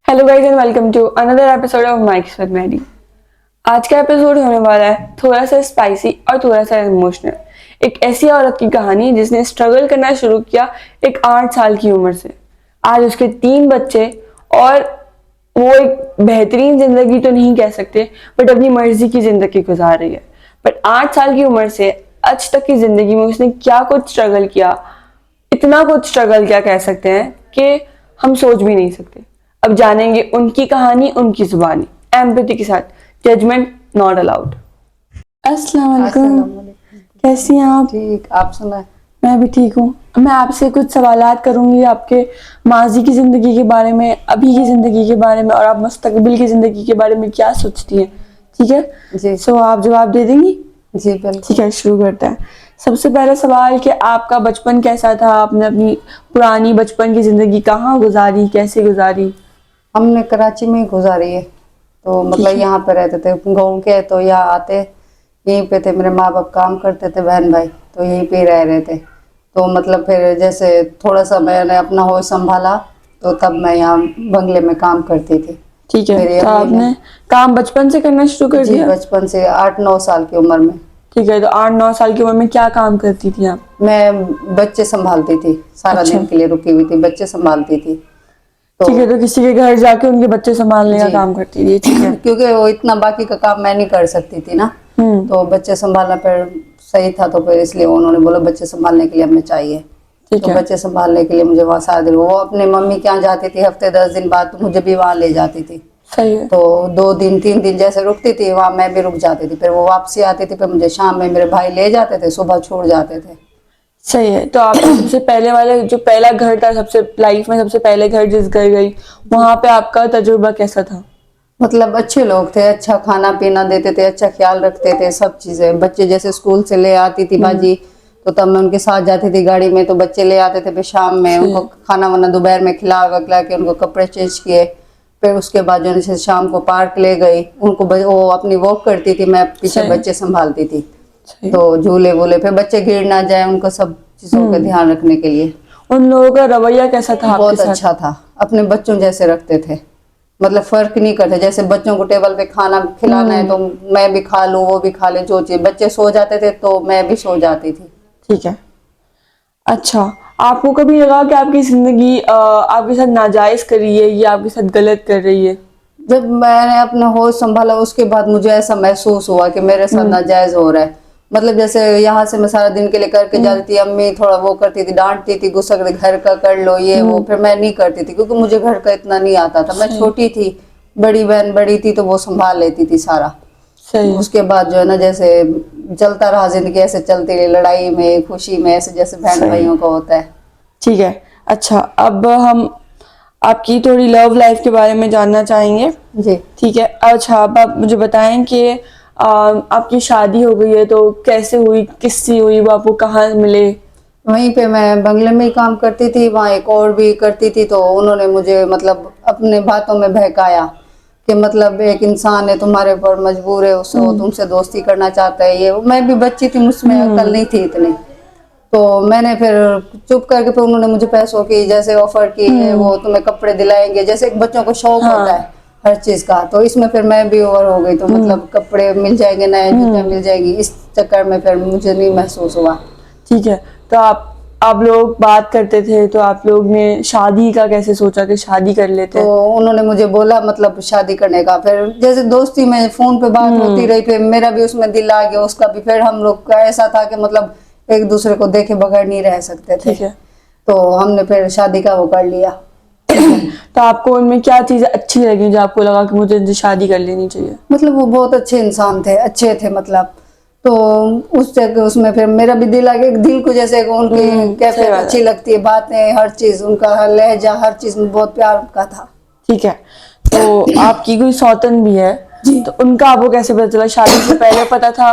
Hello guys and welcome to another episode of Mics with Maddy. आज का episode होने वाला है थोड़ा सा स्पाइसी और थोड़ा सा इमोशनल। एक ऐसी औरत की कहानी जिसने स्ट्रगल करना शुरू किया एक 8 साल की उम्र से। आज उसके 3 बच्चे और वो एक बेहतरीन जिंदगी तो नहीं कह सकते बट अपनी मर्जी की जिंदगी गुजार रही है। बट 8 साल की उम्र से आज तक की जिंदगी में उसने क्या कुछ स्ट्रगल किया, इतना कुछ स्ट्रगल क्या कह सकते हैं कि हम सोच भी नहीं सकते। अब जानेंगे उनकी कहानी उनकी जुबानी एम्पैथी के साथ। Judgement not allowed. अस्सलाम वालेकुम, कैसी हैं आप? ठीक, आप सुना? मैं भी ठीक हूँ। मैं आपसे कुछ सवालात करूंगी आपके माजी की जिंदगी के बारे में, अभी की जिंदगी के बारे में और आप मुस्तकबिल की जिंदगी के बारे में क्या सोचती हैं, ठीक है जी। सो आप जवाब दे देंगी? जी बिल्कुल। ठीक है, शुरू करते हैं। सबसे पहला सवाल कि आपका बचपन कैसा था? आपने अपनी पुरानी बचपन की जिंदगी कहाँ गुजारी, कैसे गुजारी? हमने कराची में ही गुजारी है, तो ठीक मतलब है। यहाँ पे रहते थे गाँव के, तो यहाँ आते यहीं पे थे। मेरे माँ बाप काम करते थे, बहन भाई तो यहीं पे ही रह रहे थे। तो मतलब फिर जैसे थोड़ा सा मैंने अपना होश संभाला तो तब मैं यहाँ बंगले में काम करती थी। ठीक मेरी है, तो अम्मी ने आपने काम बचपन से करना शुरू कर जी दिया? बचपन से 8-9 साल की उम्र में। ठीक है, तो 8-9 साल की उम्र में क्या काम करती थी आप? मैं बच्चे संभालती थी, सारा अच्छा। दिन के लिए रुकी हुई थी, बच्चे संभालती थी। तो ठीक है, तो किसी के घर जाके उनके बच्चे संभालने का जी। काम करती थी, ठीक है। क्योंकि वो इतना बाकी का काम मैं नहीं कर सकती थी ना, तो बच्चे संभालना फिर सही था, तो फिर इसलिए उन्होंने बोला बच्चे संभालने के लिए हमें चाहिए। ठीक तो है। बच्चे संभालने के लिए मुझे वहाँ सारा दिन, वो अपने मम्मी के यहाँ जाती थी हफ्ते 10 दिन बाद, तो मुझे भी वहाँ ले जाती थी। सही है। तो 2 दिन 3 दिन जैसे रुकती थी वहाँ, मैं भी रुक जाती थी। फिर वो वापसी आती थी, फिर मुझे शाम में मेरे भाई ले जाते थे, सुबह छोड़ जाते थे। सही है, तो आपका सबसे पहले वाला जो पहला घर था, सबसे लाइफ में सबसे पहले घर जिस घर गई, वहां पे आपका तजुर्बा कैसा था? मतलब अच्छे लोग थे, अच्छा खाना पीना देते थे, अच्छा ख्याल रखते थे, सब चीजें। बच्चे जैसे स्कूल से ले आती थी बाजी, तो तब मैं उनके साथ जाती थी गाड़ी में, तो बच्चे ले आते थे। फिर शाम में उनको खाना वाना दोपहर में खिला वखला के उनको कपड़े चेंज किए। फिर उसके बाद जो है शाम को पार्क ले गई उनको, वो अपनी वॉक करती थी, मैं पीछे सही। बच्चे संभालती थी। सही। तो झूले वूले, फिर बच्चे गिर ना जाए, उनको सब चीजों का ध्यान रखने के लिए। उन लोगों का रवैया कैसा था आपके बहुत साथ? अच्छा था, अपने बच्चों जैसे रखते थे, मतलब फर्क नहीं करते। जैसे बच्चों को टेबल पे खाना खिलाना है तो मैं भी खा लूं, वो भी खा ले, जो चीज। बच्चे सो जाते थे तो मैं भी सो जाती थी। ठीक है। अच्छा, आपको कभी लगा कि आपकी जिंदगी आपके साथ नाजायज कर रही है या आपके साथ गलत कर रही है? जब मैंने अपना होश संभाला उसके बाद मुझे ऐसा महसूस हुआ कि मेरे साथ नाजायज हो रहा है। मतलब जैसे यहाँ से मैं सारा दिन के लिए करके जाती थी, अम्मी थोड़ा वो करती थी, डांटती थी, गुस्सा करती, घर का कर लो ये वो, फिर मैं नहीं करती थी क्योंकि मुझे घर का इतना नहीं आता था। मैं छोटी थी, बड़ी बहन बड़ी थी तो वो संभाल लेती थी सारा। सही है। उसके बाद जो है ना, जैसे चलता रहा जिंदगी, ऐसे चलती रही, लड़ाई में खुशी में, ऐसे जैसे बहन भाइयों का होता है। ठीक है। अच्छा, अब हम आपकी थोड़ी लव लाइफ के बारे में जानना चाहेंगे। जी। ठीक है। अच्छा, अब आप मुझे बताएं कि आपकी शादी हो गई है तो कैसे हुई, किससे हुई, वो आपको कहाँ मिले? वहीं पे मैं बंगले में ही काम करती थी, वहाँ एक और भी करती थी, तो उन्होंने मुझे मतलब अपने बातों में बहकाया कि मतलब एक इंसान है तुम्हारे ऊपर मजबूर है, उससे वो तुमसे दोस्ती करना चाहता है, ये मैं भी बच्ची थी, मुझमें अकल नहीं थी इतनी। तो मैंने फिर चुप करके, फिर उन्होंने मुझे पैसों की जैसे ऑफर की है, वो तुम्हें कपड़े दिलाएंगे, जैसे एक बच्चों को शौक होता है हर चीज का, तो इसमें फिर मैं भी ओवर हो गई। तो मतलब कपड़े मिल जाएंगे, नए जूते मिल जाएगी, इस चक्कर में फिर मुझे नहीं महसूस हुआ। ठीक है। तो आप लोग बात करते थे तो आप लोग ने शादी का कैसे सोचा कि शादी कर लेते तो हैं? उन्होंने मुझे बोला मतलब शादी करने का, फिर जैसे दोस्ती में फोन पे बात होती रही, फिर मेरा भी उसमें दिल आ गया, उसका भी। फिर हम लोग का ऐसा था कि मतलब एक दूसरे को देखे बगैर नहीं रह सकते थे। ठीक है। तो हमने फिर शादी का वो कर लिया। तो आपको उनमें क्या चीजें अच्छी लगी जो आपको लगा कि मुझे इनसे शादी कर लेनी चाहिए? मतलब वो बहुत अच्छे इंसान थे, अच्छे थे मतलब। तो उस जगह उसमें फिर मेरा भी दिल आ गया, दिल को जैसे उनकी कैफियत अच्छी लगती है, बातें, हर चीज, उनका लहजा, हर चीज में बहुत प्यार का था। ठीक है। तो आपकी कोई सौतन भी है, जी। तो उनका आपको कैसे पता चला? शादी से पहले पता था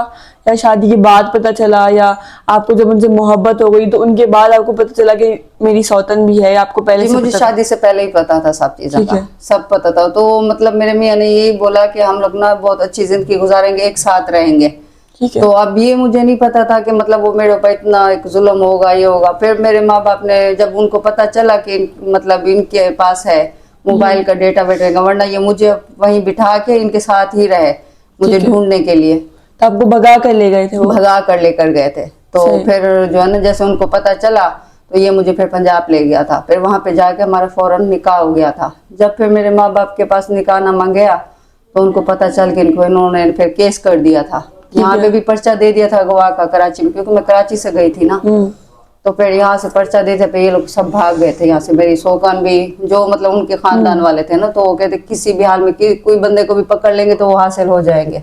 या शादी के बाद पता चला, या आपको जब उनसे मोहब्बत हो गई तो उनके बाद आपको पता चला कि मेरी सौतन भी है, या आपको पहले जी से मुझे पता शादी से पहले ही पता था सब चीज़ों ठीक का, है। सब पता था। तो मतलब मेरे मियाँ ने यही बोला कि हम लोग ना बहुत अच्छी जिंदगी गुजारेंगे, एक साथ रहेंगे। ठीक है। तो अब ये मुझे नहीं पता था कि मतलब वो मेरे ऊपर इतना एक जुल्म होगा, ये होगा। फिर मेरे माँ बाप ने, जब उनको पता चला कि मतलब इनके पास है, मोबाइल का डेटा वेटा का, वरना ये मुझे वहीं बिठा के इनके साथ ही रहे मुझे ढूंढने के लिए। तो आपको भगा कर ले गए थे वो? भगा कर लेकर गए थे। तो सही। फिर जो है ना, जैसे उनको पता चला तो ये मुझे फिर पंजाब ले गया था। फिर वहां पे जाके हमारा फौरन निकाह हो गया था। जब फिर मेरे माँ बाप के पास निकाहनामा गया तो उनको पता चल के इन्होंने फिर केस कर दिया था। यहाँ पे भी पर्चा दे दिया था गवाह का कराची में, क्योंकि मैं कराची से गई थी ना। तो फिर यहाँ से पर्चा देते पे ये लोग सब भाग गए थे यहाँ से। मेरी सौकन भी, जो मतलब उनके खानदान वाले थे ना, तो वो कहते किसी भी हाल में कोई बंदे को भी पकड़ लेंगे तो वो हासिल हो जाएंगे।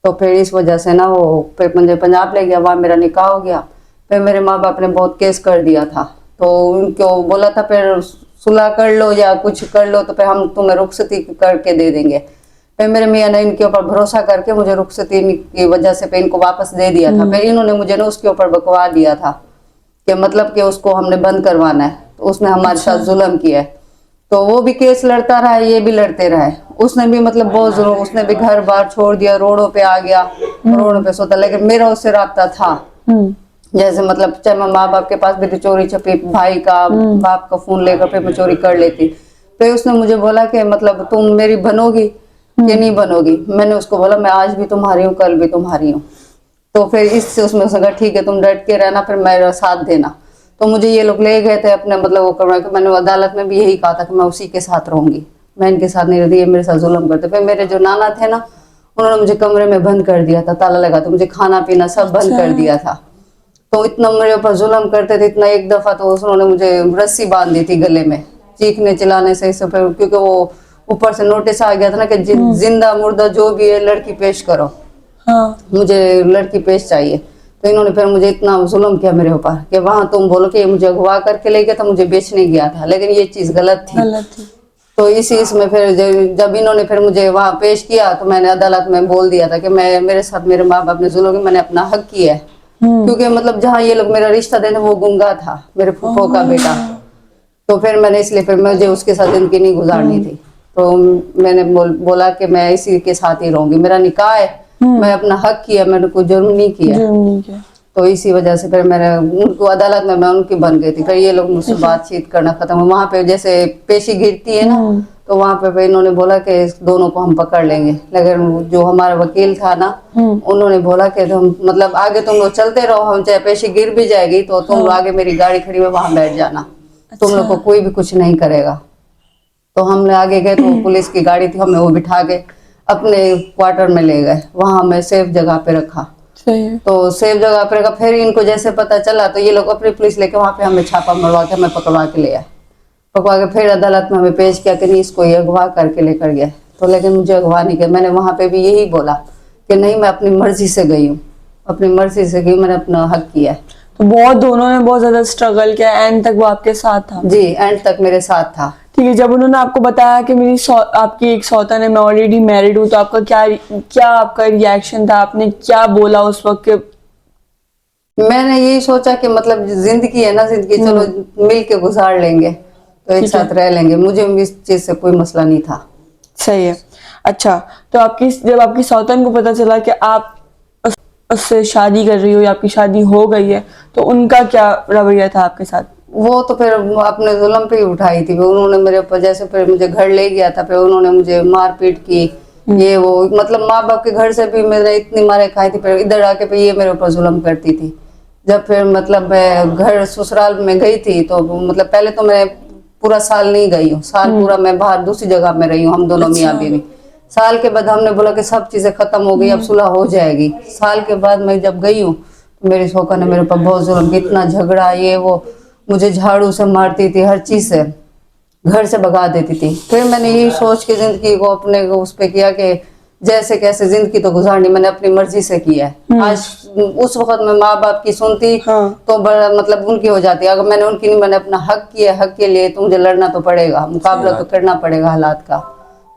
तो फिर इस वजह से ना वो फिर मुझे पंजाब ले गया, वहाँ मेरा निकाह हो गया। फिर मेरे माँ बाप ने बहुत केस कर दिया था, तो उनको बोला था फिर सुलह कर लो या कुछ कर लो तो फिर हम तुम्हें रुखसती करके दे देंगे। फिर मेरे मियाँ ने इनके ऊपर भरोसा करके मुझे रुखसती की वजह से फिर इनको वापस दे दिया था। फिर इन्होंने मुझे ना उसके ऊपर बकवा दिया था कि मतलब कि उसको हमने बंद करवाना है, तो उसने हमारे साथ जुल्म किया है। तो वो भी केस लड़ता रहा, ये भी लड़ते रहे। उसने भी मतलब बहुत जुल्म, उसने भी घर बार छोड़ दिया, रोडों पे आ गया, रोडों पे सोता। लेकिन मेरा उससे राब्ता था। जैसे मतलब चाहे मैं माँ बाप के पास भी थी, चोरी छपी भाई का बाप का फोन लेकर फिर मैं चोरी कर लेती। फिर उसने मुझे बोला कि मतलब तुम मेरी बनोगी कि नहीं बनोगी। मैंने उसको बोला मैं आज भी तुम्हारी हूँ, कल भी तुम्हारी हूँ। तो फिर इससे उसमें उसने कहा ठीक है तुम डट के रहना, फिर मेरा साथ देना। तो मुझे ये लोग ले गए थे अपने मतलब वो करवा के। मैंने अदालत में भी यही कहा था कि मैं उसी के साथ रहूंगी, मैं इनके साथ नहीं रहती, ये मेरे साथ जुल्म करते। फिर मेरे जो नाना थे ना, उन्होंने मुझे कमरे में बंद कर दिया था, ताला लगा, तो मुझे खाना पीना सब बंद कर दिया था। तो इतना मेरे ऊपर जुल्म करते थे, इतना। एक दफा तो उन्होंने मुझे रस्सी बांध दी थी गले में, चीखने चिल्लाने से फिर, क्योंकि वो ऊपर से नोटिस आ गया था ना कि जिंदा मुर्दा जो भी है लड़की पेश करो। हाँ। मुझे लड़की पेश चाहिए। तो इन्होंने फिर मुझे इतना जुल्म किया मेरे ऊपर कि वहां तुम बोलो कि मुझे अगवा करके ले गया था, मुझे बेचने गया था, लेकिन ये चीज गलत थी। तो इसी इसमें फिर जब इन्होंने फिर मुझे वहां पेश किया तो मैंने अदालत में बोल दिया था कि मैं मेरे साथ मेरे माँ बाप ने जुल्म किया, मैंने अपना हक किया है। क्योंकि मतलब जहाँ ये लोग मेरा रिश्ता देते वो गुंगा था, मेरे फूफो का बेटा। तो फिर मैंने इसलिए फिर मुझे उसके साथ जिंदगी नहीं गुजारनी थी। तो मैंने बोला कि मैं इसी के साथ ही रहूंगी, मेरा निकाह है, मैं अपना हक किया, मैंने कोई जुर्म नहीं किया। तो इसी वजह से फिर मैंने उनको अदालत में मैं उनकी बन गई थी। फिर ये लोग मुझसे बातचीत करना खत्म हुआ। वहां पे जैसे पेशी गिरती है ना, तो वहां पे इन्होंने बोला कि इस दोनों को हम पकड़ लेंगे। लेकिन जो हमारा वकील था ना, उन्होंने बोला कि तुम मतलब आगे तुम लोग चलते रहो, हम चाहे पेशी गिर भी जाएगी तो तुम लोग आगे मेरी गाड़ी खड़ी हुई वहां बैठ जाना, तुम लोग को कोई भी कुछ नहीं करेगा। तो हमने आगे गए तो पुलिस की गाड़ी थी, हमें वो बिठा के अपने क्वार्टर में ले गए, वहां हमें सेफ जगह पे रखा। तो सेफ जगह पे रखा। फिर इनको जैसे पता चला तो ये लोग अपनी पुलिस लेके वहां पे हमें छापा मरवा के हमें पकड़वा के ले आए। पकड़ा के फिर अदालत में हमें पेश किया कि नहीं इसको ये अगवा करके लेकर गया। तो लेकिन मुझे अगवा नहीं किया। मैंने वहां पे भी यही बोला कि नहीं मैं अपनी मर्जी से गई हूँ, अपनी मर्जी से गई, मैंने अपना हक किया। तो दोनों ने बहुत ज्यादा स्ट्रगल किया, एंड तक वो आपके साथ था? जी, एंड तक मेरे साथ था। ठीक है। जब उन्होंने आपको बताया कि आपकी एक सौतन है, मैं ऑलरेडी मैरिड हूँ, तो आपका क्या आपका रिएक्शन था? आपने क्या बोला उस वक्त के? मैंने यही सोचा कि मतलब जिंदगी है ना, जिंदगी चलो मिल के गुजार लेंगे, तो एक साथ रह लेंगे। मुझे इस चीज से कोई मसला नहीं था। सही है। अच्छा, तो जब आपकी सौतन को पता चला कि आप उससे शादी कर रही हो या आपकी शादी हो गई है, तो उनका क्या रवैया था आपके साथ? वो तो फिर अपने जुल्म पे ही उठाई थी। उन्होंने मेरे ऊपर जैसे फिर मुझे घर ले गया था, फिर उन्होंने मुझे मारपीट की, ये वो मतलब माँ बाप के घर से भी मैंने इतनी मारे खाई थी। फिर इधर आके फिर ये मेरे ऊपर जुल्म करती थी। जब फिर मतलब मैं घर ससुराल में गई थी तो मतलब पहले तो मैं पूरा साल नहीं गई हूँ, साल पूरा मैं बाहर दूसरी जगह में रही हूँ, हम दोनों मियाँ बीवी। साल के बाद हमने बोला कि सब चीजें खत्म हो गई, अब सुलह हो जाएगी। साल के बाद मैं जब गई हूँ तो मेरी सौका ने मेरे ऊपर बहुत जुल्म किया, इतना झगड़ा, ये वो, मुझे झाड़ू से मारती थी, हर चीज से घर से भगा देती थी। फिर मैंने यही सोच के जिंदगी को अपने को उस पे किया कि जैसे कैसे जिंदगी तो गुजारनी, मैंने अपनी मर्जी से किया है। आज उस वक्त मैं माँ बाप की सुनती तो बड़ा मतलब उनकी हो जाती, अगर मैंने उनकी नहीं, मैंने अपना हक किया, हक के लिए तो मुझे लड़ना तो पड़ेगा, मुकाबला तो करना पड़ेगा हालात का।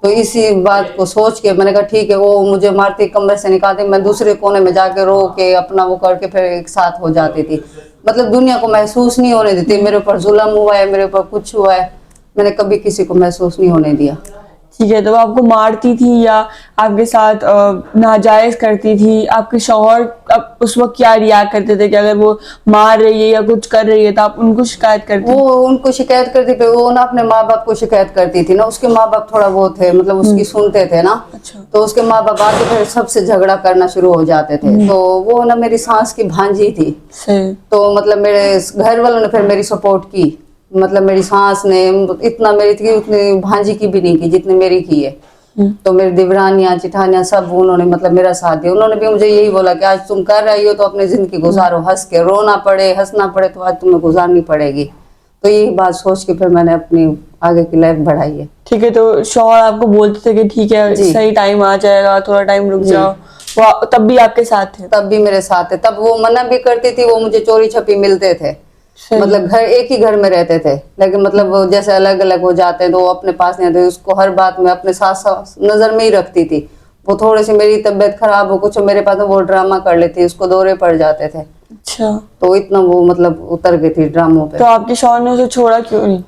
तो इसी बात को सोच के मैंने कहा ठीक है। वो मुझे मारती, कमरे से निकालती, मैं दूसरे कोने में जाके रो के अपना वो करके फिर एक साथ हो जाती थी। मतलब दुनिया को महसूस नहीं होने देती मेरे ऊपर जुल्म हुआ है, मेरे ऊपर कुछ हुआ है, मैंने कभी किसी को महसूस नहीं होने दिया। ठीक है, तो वो आपको मारती थी या आपके साथ नाजायज करती थी? आपके शौहर अब उस वक्त क्या रिएक्ट करते थे कि अगर वो मार रही है या कुछ कर रही है तो आप उनको शिकायत करती? वो उनको शिकायत करती थी, वो ना अपने माँ बाप को शिकायत करती थी ना। उसके माँ बाप थोड़ा वो थे, मतलब उसकी सुनते थे ना। अच्छा। तो उसके माँ बाप आके फिर सबसे झगड़ा करना शुरू हो जाते थे। तो वो ना मेरी सास की भांजी थी। सही। तो मतलब मेरे घर वालों ने फिर मेरी सपोर्ट की। मतलब मेरी सास ने इतना मेरी थी, उतनी भांजी की भी नहीं की जितनी मेरी की है। तो मेरी दिवरानियां चिठानियां सब उन्होंने मतलब मेरा साथ दिया। उन्होंने भी मुझे यही बोला कि आज तुम कर रही हो तो अपनी जिंदगी गुजारो, हंस के, रोना पड़े हंसना पड़े तो आज तुम्हें गुजारनी पड़ेगी। तो यही बात सोच के फिर मैंने अपनी आगे की लाइफ बढ़ाई है। ठीक है, तो शौहर आपको बोलते थे कि ठीक है जी। सही टाइम आ जाएगा, थोड़ा टाइम रुक जी। जाओ, वो तब भी आपके साथ थे? तब भी मेरे साथ है। तब वो मना भी करती थी, वो मुझे चोरी छपी मिलते थे। सही। मतलब घर एक ही घर में रहते थे, लेकिन मतलब वो जैसे अलग अलग हो जाते हैं तो वो अपने पास नहीं आते। उसको हर बात में अपने साथ नजर में ही रखती थी। वो थोड़ी सी मेरी तबीयत खराब हो कुछ हो मेरे पास, वो ड्रामा कर लेती, उसको दौरे पड़ जाते थे। अच्छा। तो इतना वो मतलब उतर गई थी ड्रामों पे। तो आपके शौहर ने उसे छोड़ा क्यों नहीं?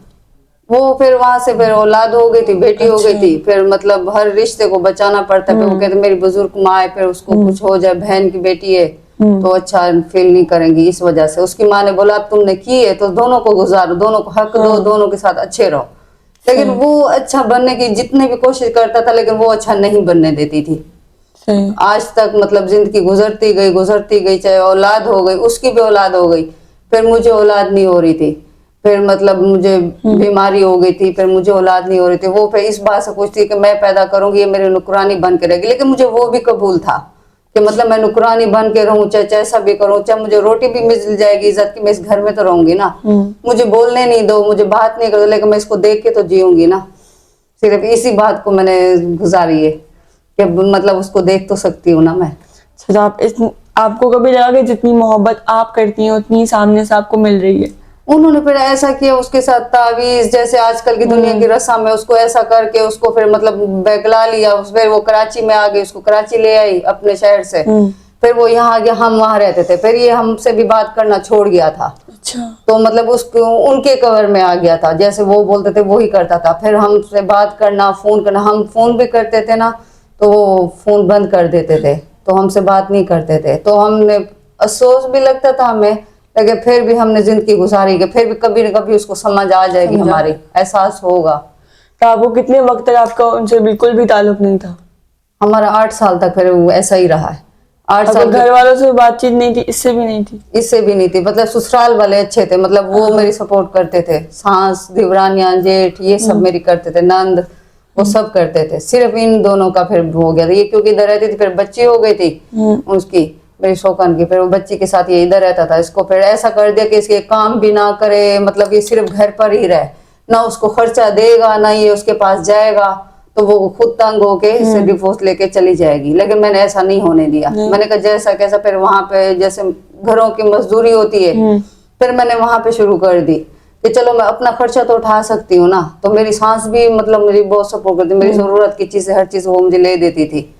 वो फिर वहां से फिर औलाद हो गई थी, बेटी हो गई अच्छा। थी। फिर मतलब हर रिश्ते को बचाना पड़ता है। फिर वो कहते मेरी बुजुर्ग माँ है, फिर उसको कुछ हो जाए, बहन की बेटी है तो अच्छा फील नहीं करेंगी। इस वजह से उसकी माँ ने बोला अब तुमने की है तो दोनों को गुजारो, दोनों को हक दो, दोनों के साथ अच्छे रहो। लेकिन वो अच्छा बनने की जितने भी कोशिश करता था, लेकिन वो अच्छा नहीं बनने देती थी। सही। आज तक मतलब जिंदगी गुजरती गई, चाहे औलाद हो गई, उसकी भी औलाद हो गई, फिर मुझे औलाद नहीं हो रही थी। फिर मतलब मुझे बीमारी हो गई थी, फिर मुझे औलाद नहीं हो रही थी। वो फिर इस बात से पूछती कि मैं पैदा करूंगी, ये मेरी नुकरानी बन के रहेगी। लेकिन मुझे वो भी कबूल था कि मतलब मैं नुकरानी बन के रहूं, चाहे जैसा भी करूं, चाहे मुझे रोटी भी मिल जाएगी इज्जत की, मैं इस घर में तो रहूंगी ना। मुझे बोलने नहीं दो, मुझे बात नहीं करो, लेकिन मैं इसको देख के तो जीऊंगी ना। सिर्फ इसी बात को मैंने गुजारी है कि मतलब उसको देख तो सकती हूँ ना मैं। तो आपको कभी लगा कि जितनी मोहब्बत आप करती हैं उतनी सामने से आपको मिल रही है? उन्होंने फिर ऐसा किया, उसके साथ तावीज जैसे आजकल की दुनिया की रस्म है, उसको ऐसा करके उसको फिर मतलब बहला लिया। फिर वो कराची में आ गई, उसको कराची ले आई अपने शहर से। फिर वो यहाँ आ गया, हम वहां रहते थे। फिर ये हमसे भी बात करना छोड़ गया था। अच्छा। तो मतलब उसको उनके कवर में आ गया था, जैसे वो बोलते थे वो ही करता था। फिर हमसे बात करना, फोन करना, हम फोन भी करते थे ना तो वो फोन बंद कर देते थे, तो हमसे बात नहीं करते थे। तो हमने अफसोस भी लगता था हमें, लेकिन फिर भी हमने जिंदगी गुजारी कि फिर भी कभी न कभी उसको समझ आ जाएगी, हमारी एहसास होगा। तो आपको कितने वक्त तक आपका उनसे बिल्कुल भी ताल्लुक नहीं था? हमारा 8 साल तक फिर वो ऐसा ही रहा है। 8 साल घर वालों से बातचीत नहीं थी? इससे भी नहीं थी? इससे भी नहीं थी। मतलब ससुराल वाले अच्छे थे, मतलब वो मेरी सपोर्ट करते थे। सास, दिवरानियां, जेठ ये सब मेरी करते थे, नंद वो सब करते थे। सिर्फ इन दोनों का फिर हो गया था ये, क्योंकि इधर रहती थी, फिर बच्ची हो गई थी उसकी, मेरी शौकन की। फिर वो बच्ची के साथ ये इधर रहता था। इसको फिर ऐसा कर दिया कि इसके काम भी ना करे, मतलब ये सिर्फ घर पर ही रहे, ना उसको खर्चा देगा ना ये उसके पास जाएगा। तो वो खुद तंग होके इससे डिवोर्स लेके चली जाएगी। लेकिन मैंने ऐसा नहीं होने दिया। मैंने कहा जैसा कैसा, फिर वहां पे जैसे घरों की मजदूरी होती है, फिर मैंने वहां पे शुरू कर दी कि चलो मैं अपना खर्चा तो उठा सकती हूँ ना। तो मेरी सास भी मतलब मुझे बहुत सपोर्ट करती, मेरी जरूरत की चीजें हर चीज वो मुझे ले देती थी।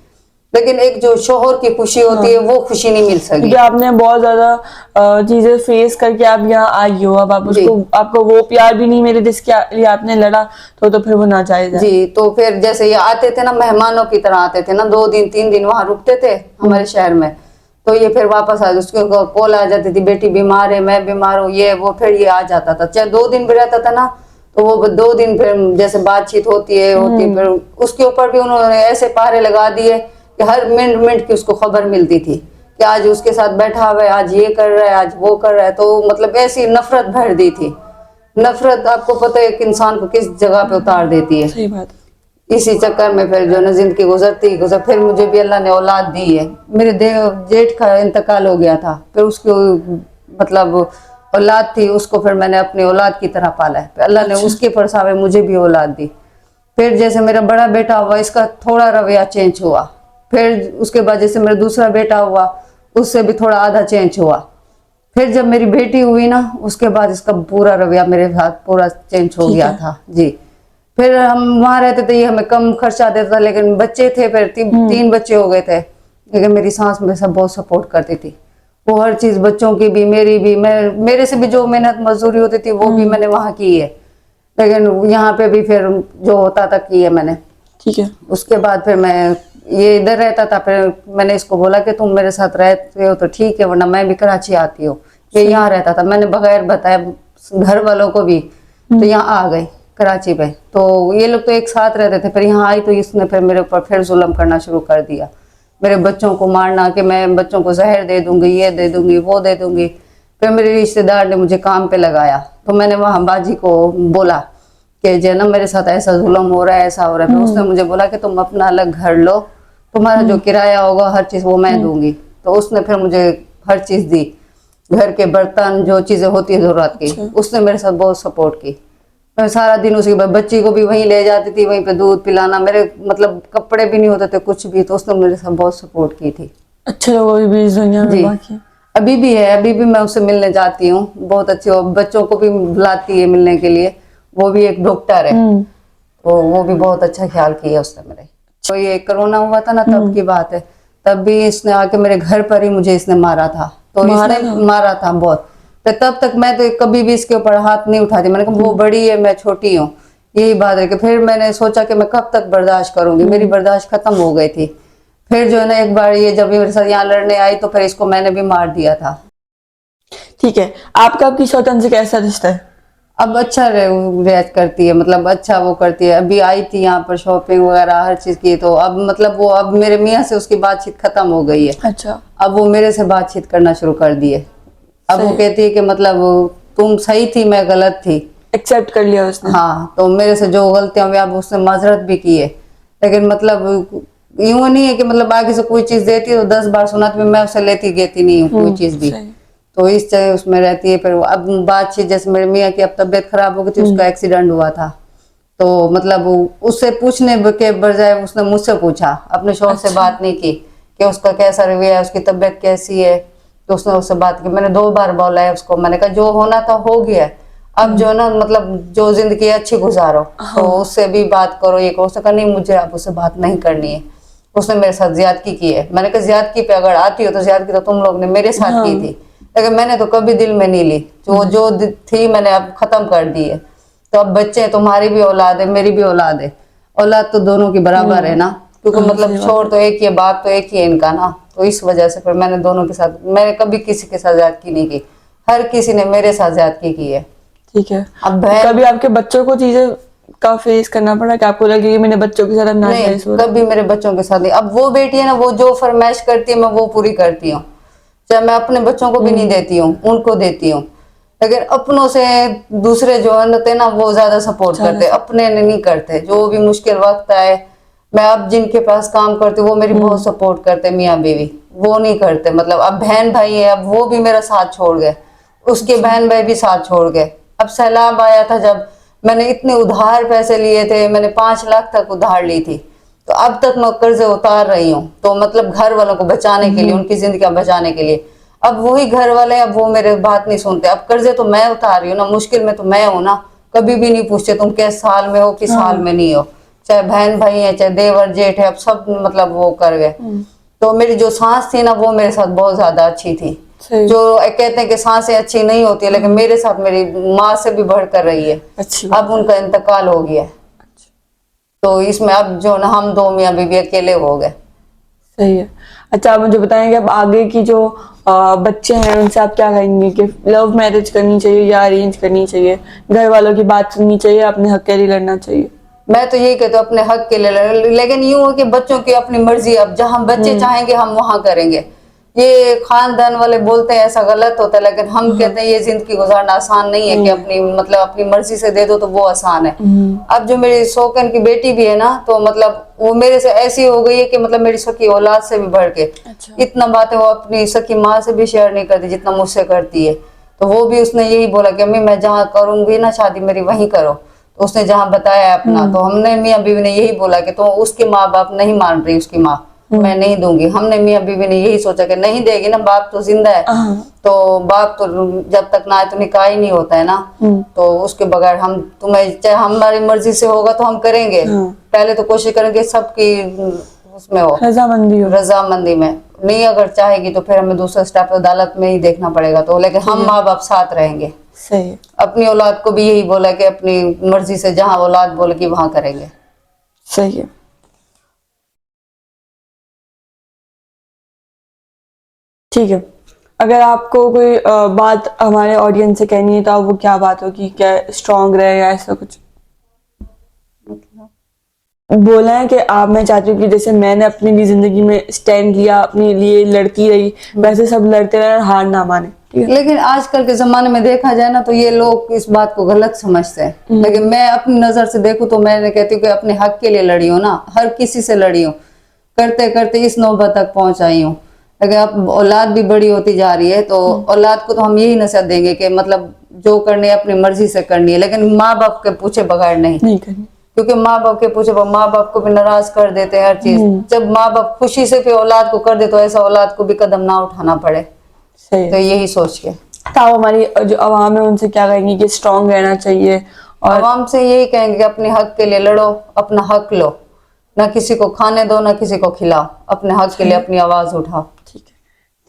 लेकिन एक जो शोहर की खुशी होती है वो खुशी नहीं मिल सकी। क्योंकि आपने बहुत ज्यादा चीजें फेस करके आप यहाँ आई हो, अब आप उसको, आपको वो प्यार भी नहीं मिले जिसके लिए आपने लड़ा, तो फिर वो नाजायज है। जी। तो फिर जैसे ये आते थे ना, मेहमानों की तरह आते थे ना, 2 दिन 3 दिन वहां रुकते थे हमारे शहर में। तो ये फिर वापस आ, उसके कॉल आ जाती थी, बेटी बीमार है, मैं बीमार हूँ, ये वो, फिर ये आ जाता था। चाहे 2 दिन भी रहता था ना, तो वो 2 दिन फिर जैसे बातचीत होती है फिर उसके ऊपर भी उन्होंने ऐसे पहरे लगा दिए कि हर मिनट मिनट की उसको खबर मिलती थी कि आज उसके साथ बैठा हुआ है, आज ये कर रहा है, आज वो कर रहा है। तो मतलब ऐसी नफरत भर दी थी। नफरत आपको पता है एक इंसान को किस जगह पे उतार देती है। सही बात। इसी चक्कर में फिर जो ना जिंदगी गुजर, फिर मुझे भी अल्लाह ने औलाद दी है। मेरे जेठ का इंतकाल हो गया था, फिर उसकी मतलब औलाद थी, उसको फिर मैंने अपनी औलाद की तरह पाला है। अल्लाह ने उसके परसावे मुझे भी औलाद दी। फिर जैसे मेरा बड़ा बेटा हुआ, इसका थोड़ा रवैया चेंज हुआ। फिर उसके बाद जैसे मेरा दूसरा बेटा हुआ, उससे भी थोड़ा आधा चेंज हुआ। फिर जब मेरी बेटी हुई ना, उसके बाद इसका पूरा रवैया मेरे साथ पूरा चेंज हो गया था। जी। फिर हम वहां रहते थे, ये हमें कम खर्चा देता था, लेकिन बच्चे थे, फिर 3 बच्चे हो गए थे। लेकिन मेरी सास मेरे साथ बहुत सपोर्ट करती थी। वो हर चीज, बच्चों की भी, मेरी भी, मेरे से भी जो मेहनत मजदूरी होती थी वो भी मैंने वहां की है। लेकिन यहाँ पे भी फिर जो होता था किया मैंने। ठीक है। उसके बाद फिर मैं ये इधर रहता था, फिर मैंने इसको बोला कि तुम मेरे साथ रहते हो तो ठीक है, वरना मैं भी कराची आती हूँ। ये यहाँ रहता था, मैंने बगैर बताया घर वालों को भी, तो यहाँ आ गई कराची पे। तो ये लोग तो एक साथ रहते थे, फिर यहाँ आई तो इसने फिर मेरे ऊपर फिर जुल्म करना शुरू कर दिया, मेरे बच्चों को मारना, कि मैं बच्चों को जहर दे दूंगी, ये दे दूंगी, वो दे दूंगी। फिर मेरे रिश्तेदार ने मुझे काम पे लगाया, तो मैंने वहाँ बाजी को बोला कि जो ना मेरे साथ ऐसा जुल्म हो रहा है, ऐसा हो रहा है। फिर उसने मुझे बोला कि तुम अपना अलग घर लो, तुम्हारा जो किराया होगा हर चीज वो मैं दूंगी। तो उसने फिर मुझे हर चीज दी, घर के बर्तन, जो चीजें होती है जरूरत की, उसने मेरे साथ बहुत सपोर्ट की। मैं सारा दिन उसी के बच्ची को भी वहीं ले जाती थी, वहीं पे दूध पिलाना, मेरे मतलब कपड़े भी नहीं होते थे कुछ भी, तो उसने मेरे साथ बहुत सपोर्ट की थी। अच्छे लोग भी इस दुनिया में जी, बाकी। अभी भी है, अभी भी मैं उससे मिलने जाती हूँ, बहुत अच्छी हो, बच्चों को भी बुलाती है मिलने के लिए, वो भी एक डॉक्टर है, तो वो भी बहुत अच्छा ख्याल किया उसने मेरे। तो ये कोरोना हुआ था ना, तब की बात है, तब भी इसने आके मेरे घर पर ही मुझे इसने मारा था, तो इसने मारा था बहुत। तो तब तक मैं तो कभी भी इसके ऊपर हाथ नहीं उठाती, मैंने कहा वो बड़ी है मैं छोटी हूँ, यही बात है। कि फिर मैंने सोचा कि मैं कब तक बर्दाश्त करूंगी, मेरी बर्दाश्त खत्म हो गई थी। फिर जो है ना, एक बार ये जब ये मेरे साथ यहाँ लड़ने आई तो फिर इसको मैंने भी मार दिया था। ठीक है, आपका आपकी स्वतंत्र से कैसा रिश्ता है? अब अच्छा रिएक्ट करती है, मतलब अच्छा वो करती है। अभी आई थी यहाँ पर शॉपिंग वगैरह हर चीज की, तो अब मतलब वो अब मेरे मियाँ से उसकी बातचीत खत्म हो गई है। अच्छा। अब वो मेरे से बातचीत करना शुरू कर दिए। अब वो कहती है कि मतलब तुम सही थी, मैं गलत थी। एक्सेप्ट कर लिया उसने। हाँ, तो मेरे से जो गलतियां हुई अब उसने माजरत भी की है, लेकिन मतलब यूं नहीं है कि मतलब आगे से कोई चीज देती है तो 10 बार सुनाती, मैं उससे लेती गेती नहीं हूँ कोई चीज भी। तो इस तरह उसमें रहती है। फिर अब बातचीत, जैसे मेरे मियाँ की अब तबीयत खराब हो गई थी, उसका एक्सीडेंट हुआ था, तो मतलब उससे पूछने के बजाय उसने मुझसे पूछा, अपने शौहर से बात नहीं की कि उसका कैसा रवैया है, उसकी तबीयत कैसी है। तो उसने उससे बात की, मैंने 2 बार बोला है उसको, मैंने कहा जो होना था हो गया है, अब जो ना मतलब जो जिंदगी है अच्छी गुजारो, तो उससे भी बात करो, ये करो। उसने कहा नहीं, मुझे अब उससे बात नहीं करनी है, उसने मेरे साथ ज्यादती की है। मैंने कहा ज्यादती पे अगर आती हो तो ज्यादती तो तुम लोग ने मेरे साथ की थी, लेकिन मैंने तो कभी दिल में नहीं ली, जो थी मैंने अब खत्म कर दी है। तो अब बच्चे, तुम्हारी भी औलाद है, मेरी भी औलाद है, औलाद तो दोनों की बराबर है ना, क्योंकि मतलब छोड़ तो एक ही है, बाप तो एक ही है इनका ना। तो इस वजह से फिर मैंने दोनों के साथ, मैंने कभी किसी के साथ ज्यादती नहीं की, हर किसी ने मेरे साथ ज्यादती की है। ठीक है। अब कभी आपके बच्चों को चीजें का फेस करना पड़ा कि आपको लगे कि मैंने बच्चों के साथ नहीं, कभी मेरे बच्चों के साथ नहीं। अब वो बेटी है ना, वो जो फरमाइश करती है मैं वो पूरी करती हूँ, चाहे मैं अपने बच्चों को भी नहीं देती हूँ, उनको देती हूँ। लेकिन अपनों से दूसरे जो होते ना वो ज्यादा सपोर्ट करते, अपने नहीं करते। जो भी मुश्किल वक्त आए, मैं अब जिनके पास काम करती हूँ वो मेरी बहुत सपोर्ट करते, मियाँ बीवी, वो नहीं करते। मतलब अब बहन भाई है, अब वो भी मेरा साथ छोड़ गए, उसके बहन भाई भी साथ छोड़ गए। अब सैलाब आया था, जब मैंने इतने उधार पैसे लिए थे, मैंने 5 लाख तक उधार ली थी, तो अब तक मैं कर्जे उतार रही हूँ। तो मतलब घर वालों को बचाने के लिए, उनकी जिंदगी बचाने के लिए। अब वही घर वाले, अब वो मेरे बात नहीं सुनते। अब कर्जे तो मैं उतार रही हूँ ना, मुश्किल में तो मैं हूँ ना। कभी भी नहीं पूछते तुम किस साल में हो, किस साल में नहीं हो, चाहे बहन भाई है, चाहे देवर जेठ है, अब सब मतलब वो कर गए। तो मेरी जो सांस थी ना वो मेरे साथ बहुत ज्यादा अच्छी थी। जो कहते हैं कि सांसें अच्छी नहीं होती है, लेकिन मेरे साथ मेरी माँ से भी बढ़कर रही है। अब उनका इंतकाल हो गया, तो इसमें अब जो ना हम 2 मियाँ बीवी अकेले हो गए। सही है। अच्छा, आप मुझे बताएंगे अब आगे की जो बच्चे हैं उनसे आप क्या कहेंगे कि लव मैरिज करनी चाहिए या अरेंज करनी चाहिए? घर वालों की बात सुननी चाहिए, अपने हक के लिए लड़ना चाहिए? मैं तो यही कहती हूँ अपने हक के लिए, लेकिन यूं हो कि बच्चों की अपनी मर्जी। अब जहाँ बच्चे चाहेंगे हम वहां करेंगे। ये खानदान वाले बोलते हैं ऐसा गलत होता है, लेकिन हम कहते हैं ये जिंदगी गुजारना आसान नहीं है कि अपनी मतलब अपनी मर्जी से दे दो तो वो आसान है। अब जो मेरी शौकन की बेटी भी है ना, तो मतलब वो मेरे से ऐसी हो गई है कि मतलब मेरी सखी औलाद से भी बढ़ के इतना बातें वो अपनी सखी माँ से भी शेयर नहीं करती जितना मुझसे करती है। तो वो भी उसने यही बोला कि अम्मी मैं जहाँ करूंगी ना शादी मेरी वहीं करो। तो उसने जहाँ बताया अपना, तो हमने मियाँ बीवी ने यही बोला कि तो उसके माँ बाप नहीं मान रही, उसकी माँ मैं नहीं दूंगी। हमने मियाँ बीवी ने यही सोचा कि नहीं देगी ना, बाप तो जिंदा है, तो बाप तो जब तक ना आए तो निकाह ही नहीं होता है ना। तो उसके बगैर हम तुम्हें चाहे हमारी मर्जी से होगा तो हम करेंगे, पहले तो कोशिश करेंगे सबकी उसमें हो, रजामंदी में। नहीं अगर चाहेगी तो फिर हमें दूसरा स्टेप अदालत में ही देखना पड़ेगा। तो लेकिन हम माँ बाप साथ रहेंगे। सही है। अपनी औलाद को भी यही बोला कि अपनी मर्जी से जहाँ औलाद बोलेगी वहां करेंगे। सही है। ठीक है, अगर आपको कोई बात हमारे ऑडियंस से कहनी है तो आप वो क्या बात होगी, क्या स्ट्रांग रहे या ऐसा कुछ बोला है कि आप, मैं चाहती हूँ कि जैसे मैंने अपनी भी जिंदगी में स्टैंड लिया, अपने लिए लड़ती रही, वैसे सब लड़ते रहे और हार ना माने, ठीक है। लेकिन आजकल के जमाने में देखा जाए ना तो ये लोग इस बात को गलत समझते हैं, लेकिन मैं अपनी नजर से देखूं तो मैं कहती हूँ कि अपने हक के लिए लड़ी हूँ ना, हर किसी से लड़ी हूँ, करते करते इस नौबत तक पहुंच आई हूँ। लेकिन अब औलाद भी बड़ी होती जा रही है तो औलाद को तो हम यही नसीहत देंगे कि मतलब जो करनी है अपनी मर्जी से करनी है, लेकिन माँ बाप के पूछे बगैर नहीं करनी। क्योंकि माँ बाप के पूछे माँ बाप को भी नाराज कर देते हैं हर चीज। जब माँ बाप खुशी से कोई औलाद को कर दे तो ऐसा औलाद को भी कदम ना उठाना पड़े। सही तो यही सोच के तो आप हमारी जो आवाम है उनसे क्या कहेंगे कि स्ट्रांग रहना चाहिए, और आवाम से यही कहेंगे कि अपने हक के लिए लड़ो, अपना हक लो, ना किसी को खाने दो ना किसी को खिलाओ, अपने हक के लिए अपनी आवाज उठाओ। ठीक है,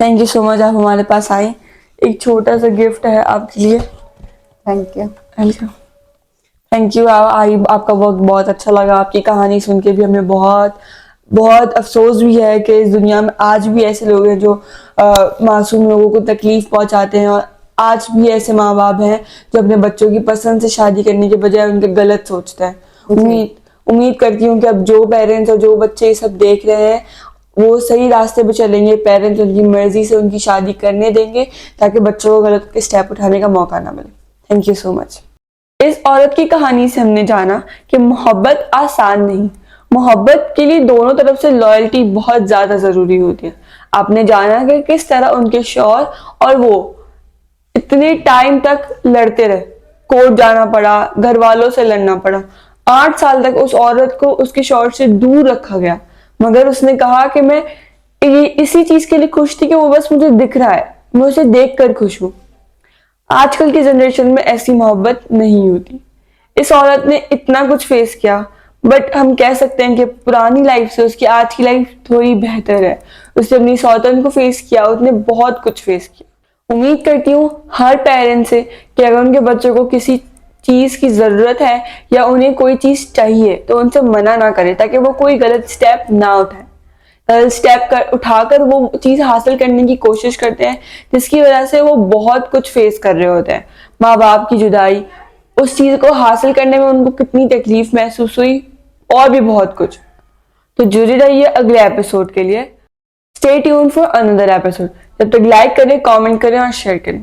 थैंक यू सो मच, आप हमारे पास आए। एक छोटा सा गिफ्ट है आपके लिए। Thank you. Thank you, thank you. आपका वर्क बहुत अच्छा लगा, आपकी कहानी सुन के भी हमें बहुत बहुत अफसोस भी है कि इस दुनिया में आज भी ऐसे लोग हैं जो मासूम लोगों को तकलीफ पहुंचाते हैं, और आज भी ऐसे माँ बाप हैं जो अपने बच्चों की पसंद से शादी करने के बजाय उनके गलत सोचते हैं। उम्मीद करती हूँ कि अब जो पेरेंट्स और जो बच्चे ये सब देख रहे हैं वो सही रास्ते पे चलेंगे, पेरेंट्स उनकी मर्जी से उनकी शादी करने देंगे ताकि बच्चों को गलत स्टेप उठाने का मौका ना मिले। Thank you so much. इस औरत की कहानी से हमने जाना कि मोहब्बत आसान नहीं, मोहब्बत के लिए दोनों तरफ से लॉयल्टी बहुत ज्यादा जरूरी होती है। आपने जाना कि किस तरह उनके शौहर और वो इतने टाइम तक लड़ते रहे, कोर्ट जाना पड़ा, घर वालों से लड़ना पड़ा, 8 साल तक उस औरत को उसके शौहर से दूर रखा गया, मगर उसने कहा कि मैं इसी चीज के लिए खुश थी कि वो बस मुझे दिख रहा है, मैं उसे देख कर खुश हूं। आजकल की जनरेशन में ऐसी मोहब्बत नहीं होती। इस औरत ने इतना कुछ फेस किया, बट हम कह सकते हैं कि पुरानी लाइफ से उसकी आज की लाइफ थोड़ी बेहतर है। उसने अपनी सौतन को फेस किया, उसने बहुत कुछ फेस किया। उम्मीद करती हूँ हर पेरेंट से कि अगर उनके बच्चों को किसी चीज की जरूरत है या उन्हें कोई चीज चाहिए तो उनसे मना ना करें, ताकि वो कोई गलत स्टेप ना उठाए। उठाकर वो चीज हासिल करने की कोशिश करते हैं, जिसकी वजह से वो बहुत कुछ फेस कर रहे होते हैं। माँ बाप की जुदाई, उस चीज को हासिल करने में उनको कितनी तकलीफ महसूस हुई, और भी बहुत कुछ। तो जुड़े रहिए अगले एपिसोड के लिए। Stay tuned for another episode. जब तक लाइक करें, कमेंट करें और शेयर करें।